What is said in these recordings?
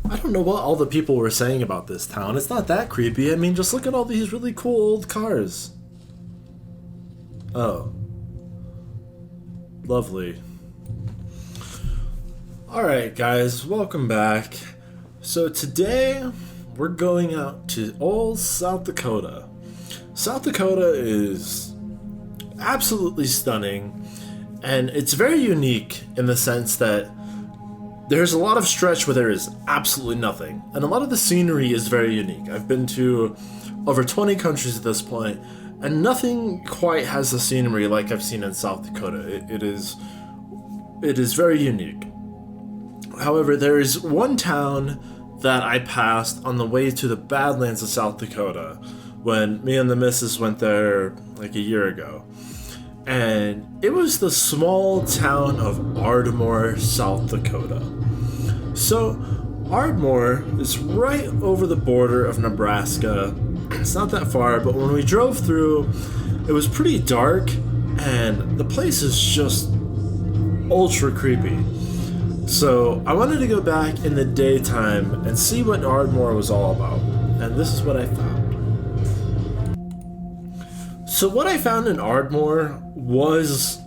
I don't know what all the people were saying about this town. It's not that creepy. I mean, just look at all these really cool old cars. Oh. Lovely. Alright, guys, welcome back. So today, we're going out to old South Dakota. South Dakota is absolutely stunning, and it's very unique in the sense that there's a lot of stretch where there is absolutely nothing, and a lot of the scenery is very unique. I've been to over 20 countries at this point, and nothing quite has the scenery like I've seen in South Dakota. It is very unique. However, there is one town that I passed on the way to the Badlands of South Dakota when me and the missus went there like a year ago. And it was the small town of Ardmore, South Dakota. So, Ardmore is right over the border of Nebraska. It's not that far, but when we drove through, it was pretty dark, and the place is just ultra creepy. So, I wanted to go back in the daytime and see what Ardmore was all about, and this is what I found. So what I found in Ardmore was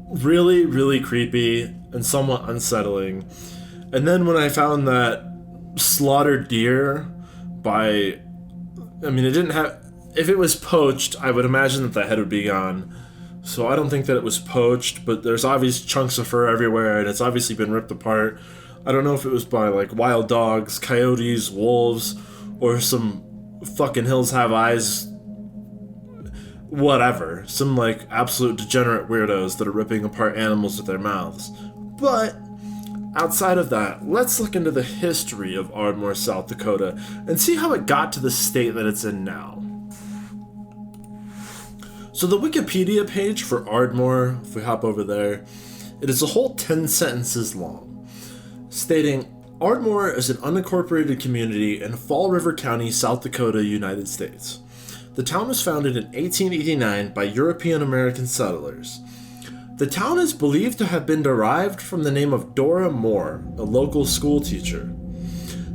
really, really creepy and somewhat unsettling. And then when I found that slaughtered deer it didn't have... If it was poached, I would imagine that the head would be gone. So I don't think that it was poached, but there's obvious chunks of fur everywhere, and it's obviously been ripped apart. I don't know if it was by, like, wild dogs, coyotes, wolves, or some fucking hills have eyes... whatever, some like absolute degenerate weirdos that are ripping apart animals with their mouths. But outside of that, let's look into the history of Ardmore, South Dakota, and see how it got to the state that it's in now. So the Wikipedia page for Ardmore, if we hop over there, it is a whole 10 sentences long, stating, Ardmore is an unincorporated community in Fall River County, South Dakota, United States. The town was founded in 1889 by European American settlers. The town is believed to have been derived from the name of Dora Moore, a local school teacher.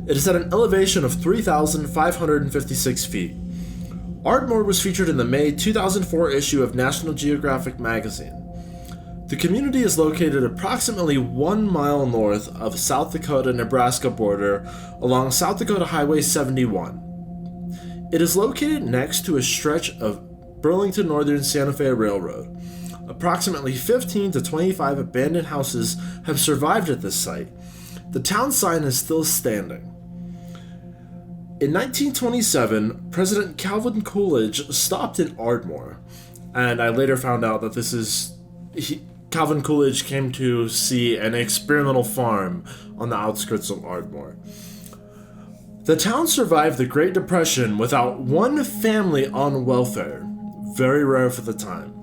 It is at an elevation of 3,556 feet. Ardmore was featured in the May 2004 issue of National Geographic magazine. The community is located approximately 1 mile north of South Dakota-Nebraska border along South Dakota Highway 71. It is located next to a stretch of Burlington Northern Santa Fe Railroad. Approximately 15 to 25 abandoned houses have survived at this site. The town sign is still standing. In 1927, President Calvin Coolidge stopped in Ardmore, and I later found out that Calvin Coolidge came to see an experimental farm on the outskirts of Ardmore. The town survived the Great Depression without one family on welfare, very rare for the time.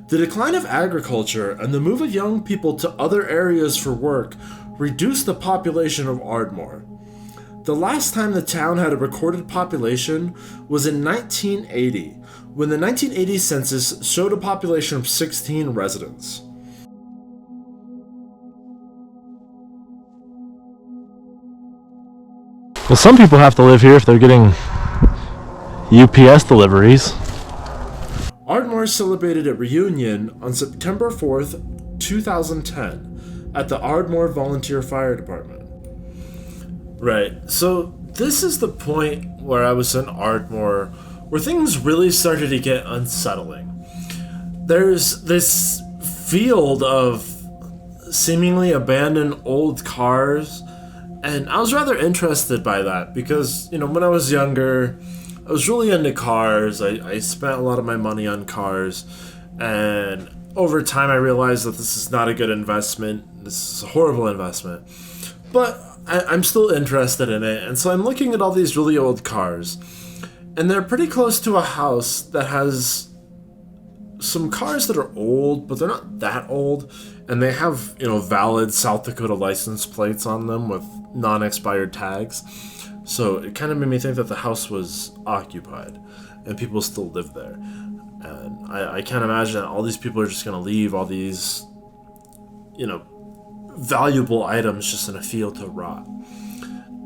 The decline of agriculture and the move of young people to other areas for work reduced the population of Ardmore. The last time the town had a recorded population was in 1980, when the 1980 census showed a population of 16 residents. Well, some people have to live here if they're getting UPS deliveries. Ardmore celebrated a reunion on September 4th, 2010, at the Ardmore Volunteer Fire Department. Right, so this is the point where I was in Ardmore, where things really started to get unsettling. There's this field of seemingly abandoned old cars, and I was rather interested by that because, when I was younger, I was really into cars. I spent a lot of my money on cars, and over time I realized that this is not a good investment. This is a horrible investment. But I'm still interested in it, and so I'm looking at all these really old cars, and they're pretty close to a house that has some cars that are old, but they're not that old, and they have, valid South Dakota license plates on them with non-expired tags. So it kind of made me think that the house was occupied and people still live there. And I can't imagine that all these people are just going to leave all these, valuable items just in a field to rot.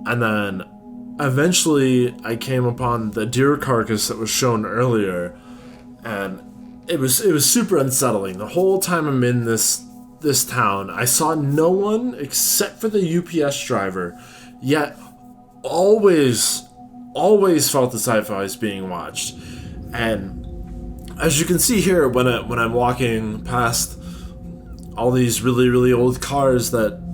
And then eventually I came upon the deer carcass that was shown earlier, and it was super unsettling. The whole time I'm in this town, I saw no one except for the UPS driver, yet always felt as if I was being watched. And as you can see here, when I'm walking past all these really old cars that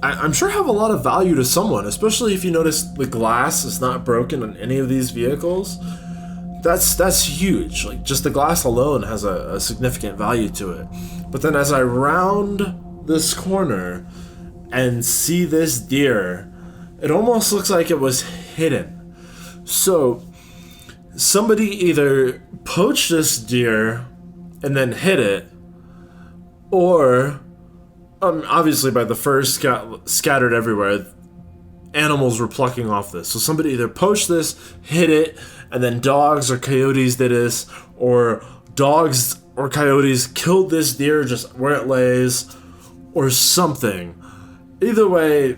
I'm sure have a lot of value to someone, especially if you notice the glass is not broken on any of these vehicles. That's huge. Like, just the glass alone has a significant value to it. But then as I round this corner and see this deer, it almost looks like it was hidden. So somebody either poached this deer and then hid it, or obviously by the furs scattered everywhere, animals were plucking off this. So somebody either poached this, hid it, and then dogs or coyotes did this, or dogs or coyotes killed this deer just where it lays, or something. Either way,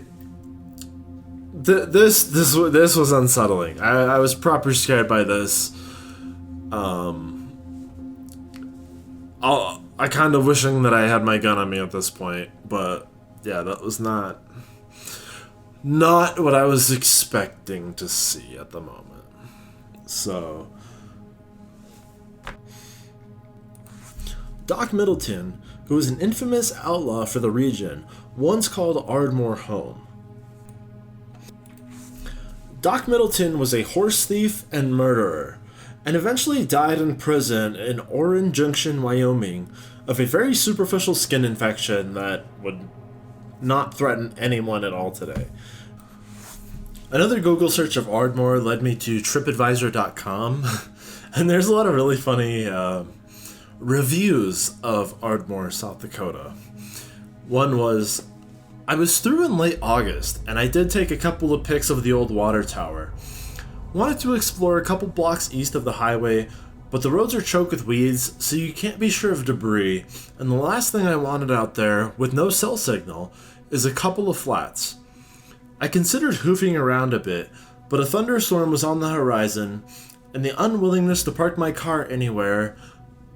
this was unsettling. I was proper scared by this. I kind of wishing that I had my gun on me at this point, but yeah, that was not what I was expecting to see at the moment. So, Doc Middleton, who was an infamous outlaw for the region, once called Ardmore home. Doc Middleton was a horse thief and murderer, and eventually died in prison in Orange Junction, Wyoming, of a very superficial skin infection that would not threaten anyone at all today. Another Google search of Ardmore led me to TripAdvisor.com, and there's a lot of really funny reviews of Ardmore, South Dakota. One was, I was through in late August, and I did take a couple of pics of the old water tower. Wanted to explore a couple blocks east of the highway, but the roads are choked with weeds, so you can't be sure of debris, and the last thing I wanted out there, with no cell signal, is a couple of flats. I considered hoofing around a bit, but a thunderstorm was on the horizon, and the unwillingness to park my car anywhere,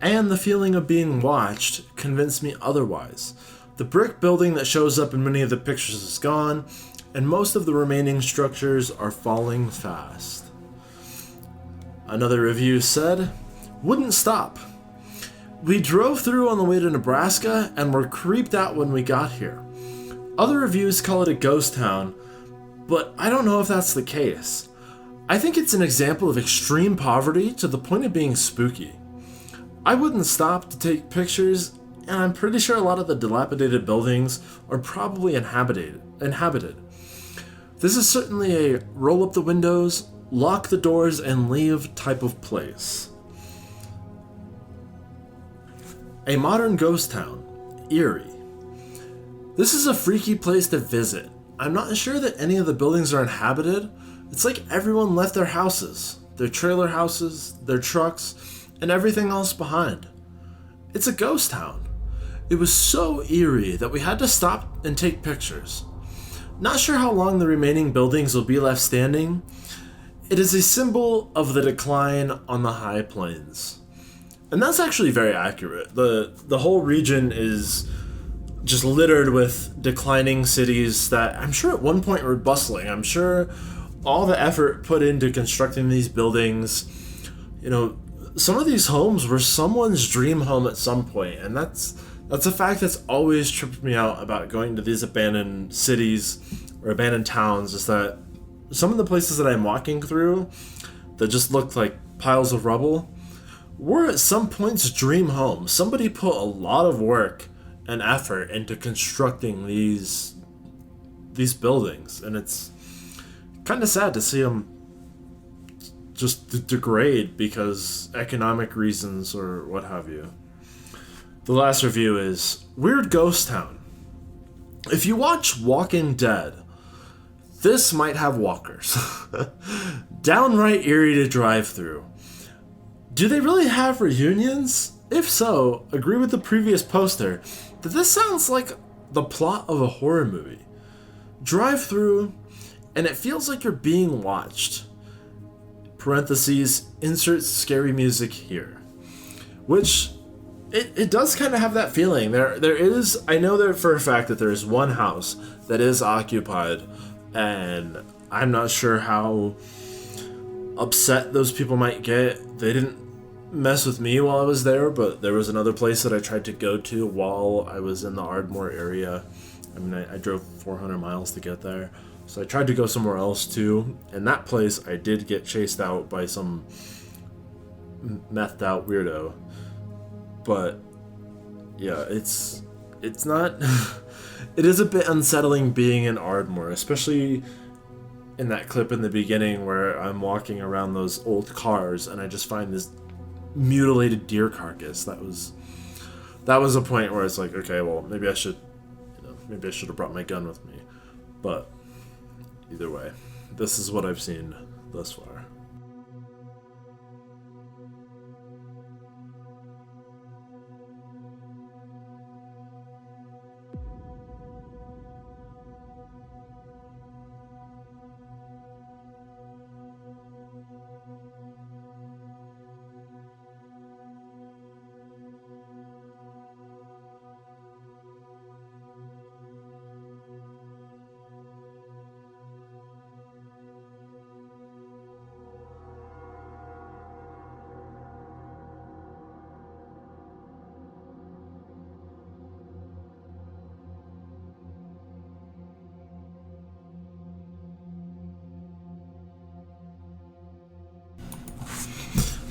and the feeling of being watched, convinced me otherwise. The brick building that shows up in many of the pictures is gone, and most of the remaining structures are falling fast. Another review said, wouldn't stop. We drove through on the way to Nebraska and were creeped out when we got here. Other reviews call it a ghost town, but I don't know if that's the case. I think it's an example of extreme poverty to the point of being spooky. I wouldn't stop to take pictures, and I'm pretty sure a lot of the dilapidated buildings are probably inhabited. This is certainly a roll up the windows, lock the doors, and leave type of place. A modern ghost town, Erie. This is a freaky place to visit. I'm not sure that any of the buildings are inhabited. It's like everyone left their houses, their trailer houses, their trucks, and everything else behind. It's a ghost town. It was so eerie that we had to stop and take pictures. Not sure how long the remaining buildings will be left standing. It is a symbol of the decline on the high plains. And that's actually very accurate. The whole region is just littered with declining cities that I'm sure at one point were bustling. I'm sure all the effort put into constructing these buildings, some of these homes were someone's dream home at some point, and that's a fact that's always tripped me out about going to these abandoned cities or abandoned towns, is that some of the places that I'm walking through that just look like piles of rubble were at some point's dream home. Somebody put a lot of work and effort into constructing these buildings, and it's kind of sad to see them just degrade because economic reasons or what have you. The last review is Weird Ghost Town. If you watch Walking Dead, this might have walkers. Downright eerie to drive through. Do they really have reunions? If so, agree with the previous poster that this sounds like the plot of a horror movie. Drive through, and it feels like you're being watched. Parentheses, insert scary music here. Which, it does kind of have that feeling. There is, I know that for a fact that there is one house that is occupied, and I'm not sure how upset those people might get. They didn't mess with me while I was there, but there was another place that I tried to go to while I was in the Ardmore area. I mean, I drove 400 miles to get there, so I tried to go somewhere else too. And that place, I did get chased out by some methed out weirdo. But yeah, it's not. It is a bit unsettling being in Ardmore, especially in that clip in the beginning where I'm walking around those old cars and I just find this mutilated deer carcass. That was a point where it's like, okay, well, maybe I should have brought my gun with me. But either way, this is what I've seen thus far.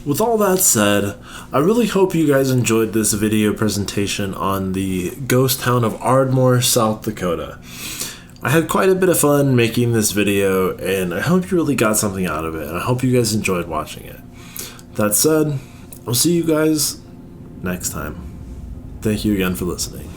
With all that said, I really hope you guys enjoyed this video presentation on the ghost town of Ardmore, South Dakota. I had quite a bit of fun making this video, and I hope you really got something out of it, and I hope you guys enjoyed watching it. That said, I'll see you guys next time. Thank you again for listening.